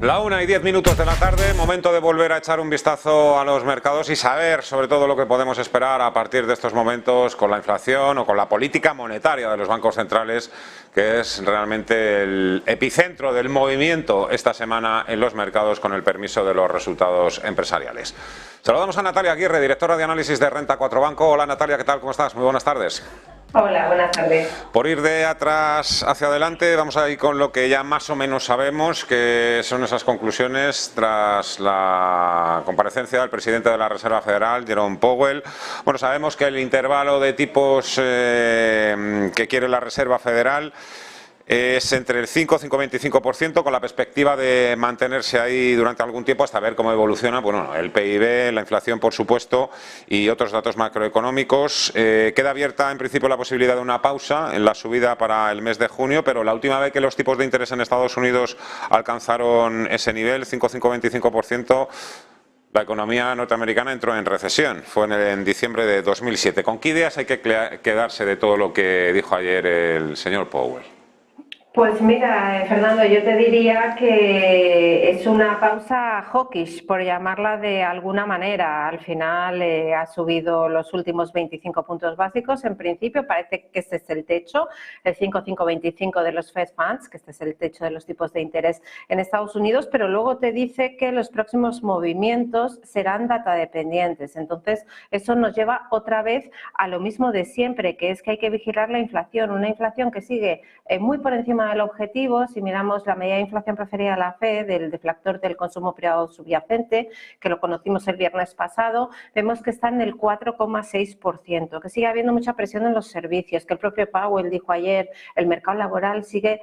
La 1:10 de la tarde, momento de volver a echar un vistazo a los mercados y saber sobre todo lo que podemos esperar a partir de estos momentos con la inflación o con la política monetaria de los bancos centrales, que es realmente el epicentro del movimiento esta semana en los mercados con el permiso de los resultados empresariales. Saludamos a Natalia Aguirre, directora de análisis de Renta 4 Banco. Hola Natalia, ¿qué tal? ¿Cómo estás? Muy buenas tardes. Hola, buenas tardes. Por ir de atrás hacia adelante, vamos a ir con lo que ya más o menos sabemos, que son esas conclusiones tras la comparecencia del presidente de la Reserva Federal, Jerome Powell. Bueno, sabemos que el intervalo de tipos que quiere la Reserva Federal es entre el 5 y 5,25%, con la perspectiva de mantenerse ahí durante algún tiempo hasta ver cómo evoluciona el PIB, la inflación, por supuesto, y otros datos macroeconómicos. Queda abierta, en principio, la posibilidad de una pausa en la subida para el mes de junio, pero la última vez que los tipos de interés en Estados Unidos alcanzaron ese nivel, 5,25%, la economía norteamericana entró en recesión. Fue en diciembre de 2007. ¿Con qué ideas hay que quedarse de todo lo que dijo ayer el señor Powell? Pues mira, Fernando, yo te diría que es una pausa hawkish, por llamarla de alguna manera. Al final ha subido los últimos 25 puntos básicos. En principio parece que este es el techo, el 5,525 de los Fed Funds, que este es el techo de los tipos de interés en Estados Unidos, pero luego te dice que los próximos movimientos serán data dependientes. Entonces, eso nos lleva otra vez a lo mismo de siempre, que es que hay que vigilar la inflación, una inflación que sigue muy por encima del objetivo. Si miramos la medida de inflación preferida de la FED, del deflactor del consumo privado subyacente, que lo conocimos el viernes pasado, vemos que está en el 4,6%, que sigue habiendo mucha presión en los servicios, que el propio Powell dijo ayer, el mercado laboral sigue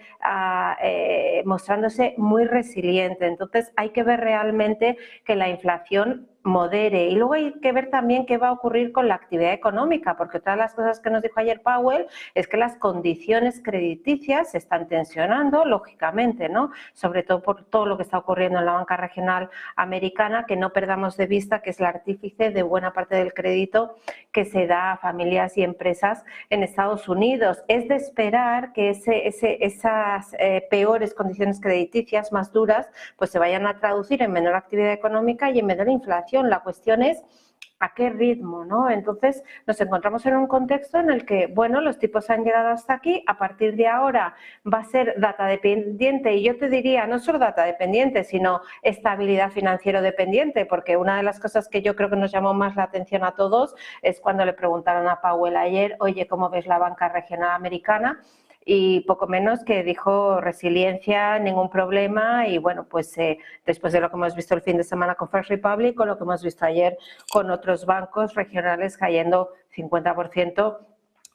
mostrándose muy resiliente. Entonces hay que ver realmente que la inflación modere. Y luego hay que ver también qué va a ocurrir con la actividad económica, porque otra de las cosas que nos dijo ayer Powell es que las condiciones crediticias se están tensionando, lógicamente, ¿no? Sobre todo por todo lo que está ocurriendo en la banca regional americana, que no perdamos de vista que es el artífice de buena parte del crédito que se da a familias y empresas en Estados Unidos. Es de esperar que esas peores condiciones crediticias más duras pues se vayan a traducir en menor actividad económica y en menor inflación. La cuestión es a qué ritmo, ¿no? Entonces nos encontramos en un contexto en el que, bueno, los tipos han llegado hasta aquí, a partir de ahora va a ser data dependiente, y yo te diría no solo data dependiente, sino estabilidad financiero dependiente, porque una de las cosas que yo creo que nos llamó más la atención a todos es cuando le preguntaron a Powell ayer, oye, ¿cómo ves la banca regional americana? Y poco menos que dijo resiliencia, ningún problema. Y bueno, pues después de lo que hemos visto el fin de semana con First Republic o lo que hemos visto ayer con otros bancos regionales cayendo 50%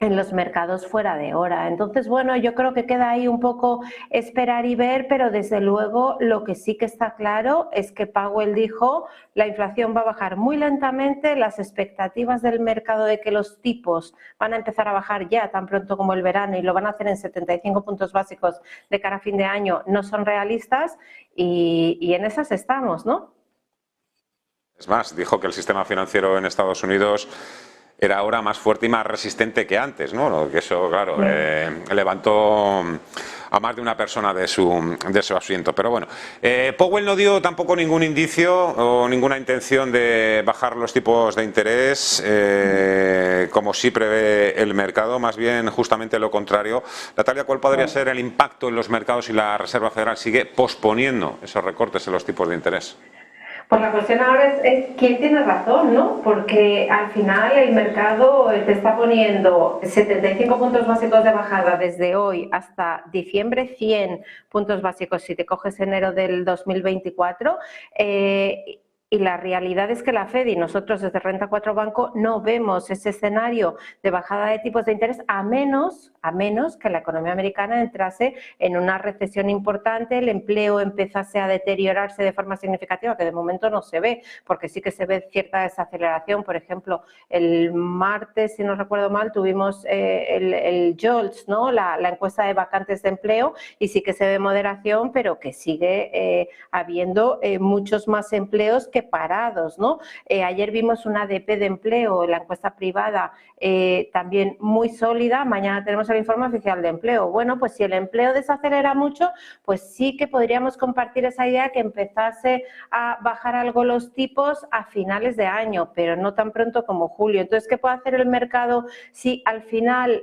en los mercados fuera de hora. Entonces, bueno, yo creo que queda ahí un poco esperar y ver, pero desde luego lo que sí que está claro es que Powell dijo la inflación va a bajar muy lentamente, las expectativas del mercado de que los tipos van a empezar a bajar ya tan pronto como el verano y lo van a hacer en 75 puntos básicos de cara a fin de año no son realistas y en esas estamos, ¿no? Es más, dijo que el sistema financiero en Estados Unidos era ahora más fuerte y más resistente que antes, ¿no? Que eso, claro, levantó a más de una persona de su asiento. Pero bueno, Powell no dio tampoco ningún indicio o ninguna intención de bajar los tipos de interés, como sí prevé el mercado, más bien justamente lo contrario. Natalia, ¿cuál podría ser el impacto en los mercados si la Reserva Federal sigue posponiendo esos recortes en los tipos de interés? Pues la cuestión ahora es quién tiene razón, ¿no? Porque al final el mercado te está poniendo 75 puntos básicos de bajada desde hoy hasta diciembre, 100 puntos básicos si te coges enero del 2024. Y la realidad es que la FED y nosotros desde Renta 4 Banco no vemos ese escenario de bajada de tipos de interés a menos que la economía americana entrase en una recesión importante, el empleo empezase a deteriorarse de forma significativa, que de momento no se ve, porque sí que se ve cierta desaceleración. Por ejemplo, el martes, si no recuerdo mal, tuvimos el JOLTS, ¿no? La encuesta de vacantes de empleo, y sí que se ve moderación, pero que sigue habiendo muchos más empleos que separados, ¿no? Ayer vimos una ADP de empleo, la encuesta privada, también muy sólida. Mañana tenemos el informe oficial de empleo. Bueno, pues si el empleo desacelera mucho, pues sí que podríamos compartir esa idea que empezase a bajar algo los tipos a finales de año, pero no tan pronto como julio. Entonces, ¿qué puede hacer el mercado si al final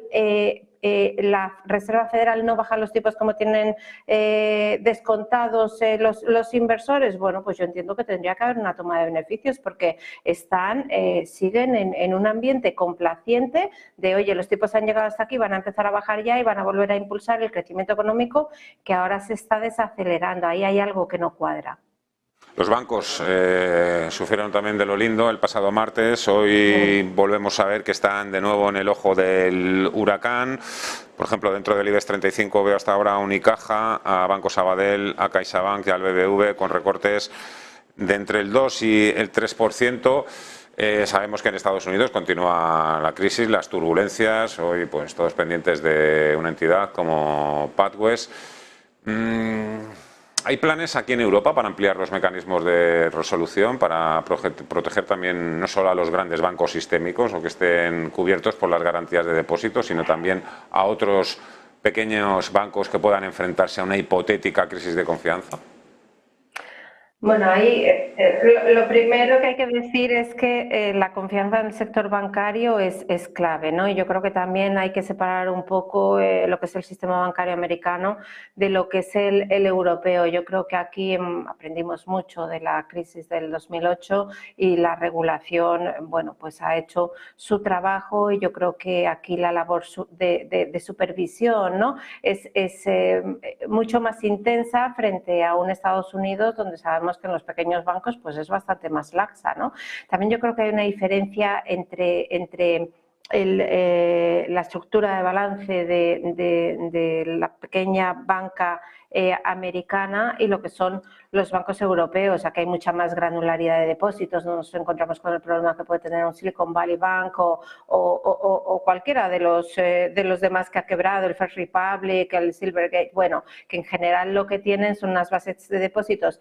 la Reserva Federal no baja los tipos como tienen descontados los inversores? Bueno, pues yo entiendo que tendría que haber una toma de beneficios porque siguen en un ambiente complaciente de, oye, los tipos han llegado hasta aquí, van a empezar a bajar ya y van a volver a impulsar el crecimiento económico que ahora se está desacelerando. Ahí hay algo que no cuadra. Los bancos sufrieron también de lo lindo el pasado martes. Hoy volvemos a ver que están de nuevo en el ojo del huracán. Por ejemplo, dentro del IBEX 35 veo hasta ahora a Unicaja, a Banco Sabadell, a CaixaBank y al BBV con recortes de entre el 2 y el 3%. Sabemos que en Estados Unidos continúa la crisis, las turbulencias. Hoy, pues, todos pendientes de una entidad como PatWest. ¿Hay planes aquí en Europa para ampliar los mecanismos de resolución, para proteger también no solo a los grandes bancos sistémicos o que estén cubiertos por las garantías de depósitos, sino también a otros pequeños bancos que puedan enfrentarse a una hipotética crisis de confianza? Bueno, ahí lo primero que hay que decir es que la confianza en el sector bancario es clave, ¿no? Y yo creo que también hay que separar un poco lo que es el sistema bancario americano de lo que es el europeo. Yo creo que aquí aprendimos mucho de la crisis del 2008 y la regulación, bueno, pues ha hecho su trabajo, y yo creo que aquí la labor de supervisión, ¿no?, es mucho más intensa frente a un Estados Unidos donde sabemos que en los pequeños bancos pues es bastante más laxa, ¿no? También yo creo que hay una diferencia entre la estructura de balance de la pequeña banca americana y lo que son los bancos europeos. Aquí hay mucha más granularidad de depósitos, no nos encontramos con el problema que puede tener un Silicon Valley Bank o cualquiera de los demás que ha quebrado, el First Republic, el Silvergate. Bueno, que en general lo que tienen son unas bases de depósitos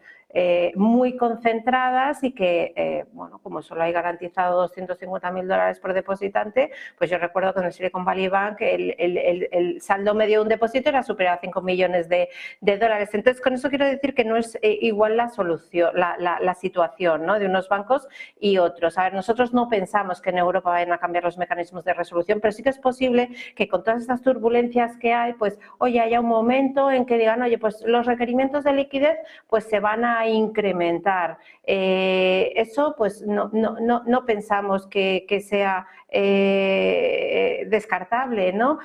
muy concentradas y que, bueno, como solo hay garantizado $250.000 por depositante, pues yo recuerdo que en el Silicon Valley Bank el saldo medio de un depósito era superior a 5 millones de dólares. Entonces, con eso quiero decir que no es igual la solución, la situación, ¿no?, de unos bancos y otros. A ver, nosotros no pensamos que en Europa vayan a cambiar los mecanismos de resolución, pero sí que es posible que con todas estas turbulencias que hay, pues, oye, haya un momento en que digan, oye, pues los requerimientos de liquidez pues se van a incrementar. Eso pues no pensamos que sea descartable, ¿no?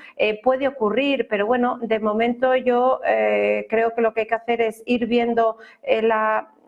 Puede ocurrir, pero bueno, de momento yo creo que lo que hay que hacer es ir viendo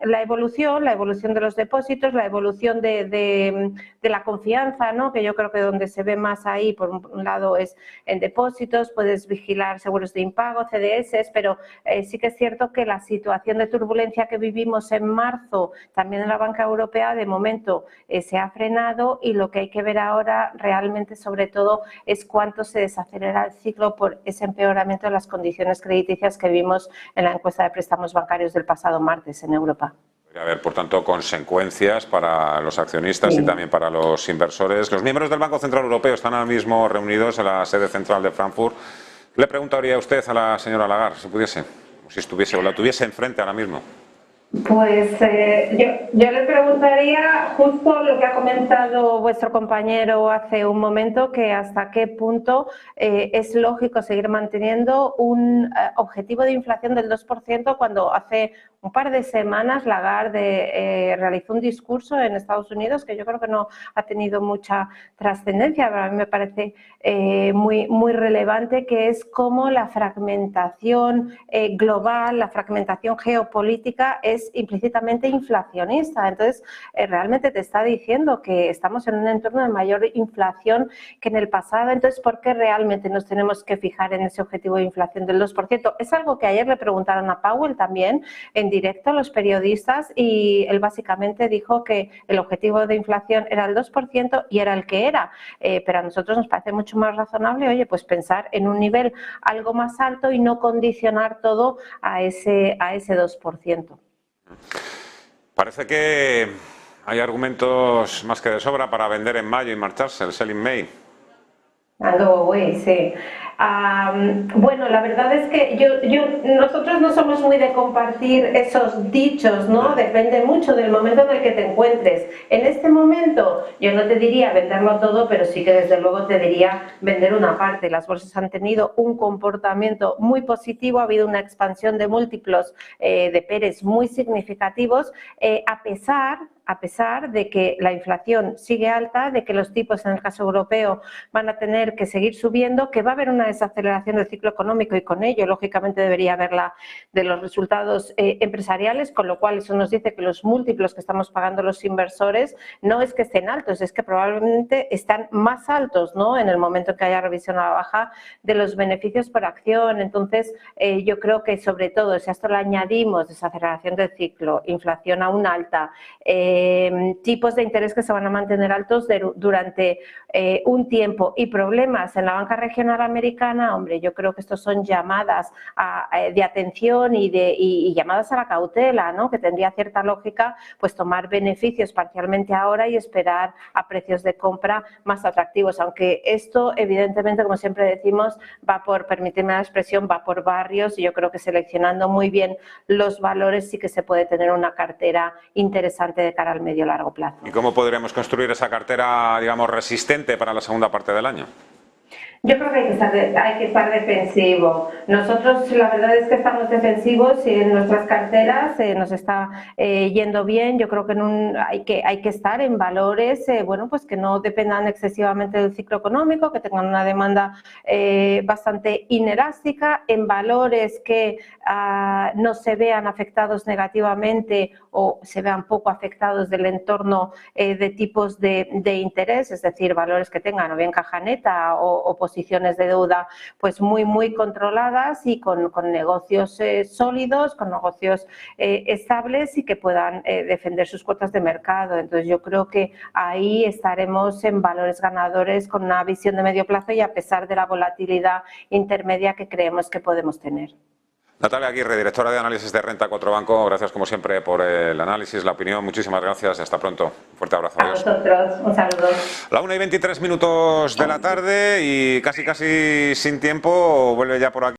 la evolución de los depósitos, la evolución de la confianza, ¿no?, que yo creo que donde se ve más ahí, por un lado, es en depósitos. Puedes vigilar seguros de impago, CDS, pero sí que es cierto que la situación de turbulencia que vivimos en marzo, también en la banca europea, de momento se ha frenado, y lo que hay que ver ahora realmente, sobre todo, es cuánto se desacelera el ciclo por ese empeoramiento de las condiciones crediticias que vimos en la encuesta de préstamos bancarios del pasado martes en Europa. Podría haber, por tanto, consecuencias para los accionistas y también para los inversores. Los miembros del Banco Central Europeo están ahora mismo reunidos en la sede central de Frankfurt. ¿Qué le preguntaría usted a la señora Lagarde, si pudiese, o si estuviese o la tuviese enfrente ahora mismo? Pues yo le preguntaría justo lo que ha comentado vuestro compañero hace un momento, que hasta qué punto es lógico seguir manteniendo un objetivo de inflación del 2% cuando hace un par de semanas Lagarde realizó un discurso en Estados Unidos que yo creo que no ha tenido mucha trascendencia, pero a mí me parece muy relevante, que es cómo la fragmentación global, la fragmentación geopolítica es implícitamente inflacionista. Entonces, realmente te está diciendo que estamos en un entorno de mayor inflación que en el pasado. Entonces, ¿por qué realmente nos tenemos que fijar en ese objetivo de inflación del 2%? Es algo que ayer le preguntaron a Powell también en directo a los periodistas, y él básicamente dijo que el objetivo de inflación era el 2% y era el que era. Pero a nosotros nos parece mucho más razonable, oye, pues pensar en un nivel algo más alto y no condicionar todo a ese 2%. Parece que Hay argumentos más que de sobra para vender en mayo y marcharse, el sell in May. And go away, sí. Bueno, la verdad es que nosotros no somos muy de compartir esos dichos, ¿no? Depende mucho del momento en el que te encuentres. En este momento yo no te diría venderlo todo, pero sí que desde luego te diría vender una parte. Las bolsas han tenido un comportamiento muy positivo, ha habido una expansión de múltiplos de PERs muy significativos, a pesar de que la inflación sigue alta, de que los tipos en el caso europeo van a tener que seguir subiendo, que va a haber una desaceleración del ciclo económico y con ello, lógicamente, debería haberla de los resultados empresariales, con lo cual eso nos dice que los múltiplos que estamos pagando los inversores no es que estén altos, es que probablemente están más altos, ¿no?, en el momento en que haya revisión a la baja de los beneficios por acción. Entonces, yo creo que sobre todo, si a esto le añadimos desaceleración del ciclo, inflación aún alta, tipos de interés que se van a mantener altos durante un tiempo y problemas en la banca regional americana, hombre, yo creo que estos son llamadas de atención y llamadas a la cautela, ¿no?, que tendría cierta lógica pues tomar beneficios parcialmente ahora y esperar a precios de compra más atractivos, aunque esto evidentemente, como siempre decimos, va por, permitirme la expresión, va por barrios, y yo creo que seleccionando muy bien los valores sí que se puede tener una cartera interesante de cara al medio largo plazo. ¿Y cómo podríamos construir esa cartera, digamos, resistente para la segunda parte del año? Yo creo que hay que estar defensivo. Nosotros la verdad es que estamos defensivos y en nuestras carteras nos está yendo bien. Yo creo que hay que estar en valores bueno, pues que no dependan excesivamente del ciclo económico, que tengan una demanda bastante inelástica, en valores que no se vean afectados negativamente o se vean poco afectados del entorno de tipos de interés, es decir, valores que tengan o bien caja neta o posiciones de deuda pues muy controladas y con negocios sólidos, con negocios estables y que puedan defender sus cuotas de mercado. Entonces yo creo que ahí estaremos en valores ganadores con una visión de medio plazo y a pesar de la volatilidad intermedia que creemos que podemos tener. Natalia Aguirre, directora de análisis de Renta 4 Banco, gracias como siempre por el análisis, la opinión, muchísimas gracias y hasta pronto. Un fuerte abrazo. A vosotros, un saludo. La 1:23 de la tarde y casi sin tiempo, vuelve ya por aquí.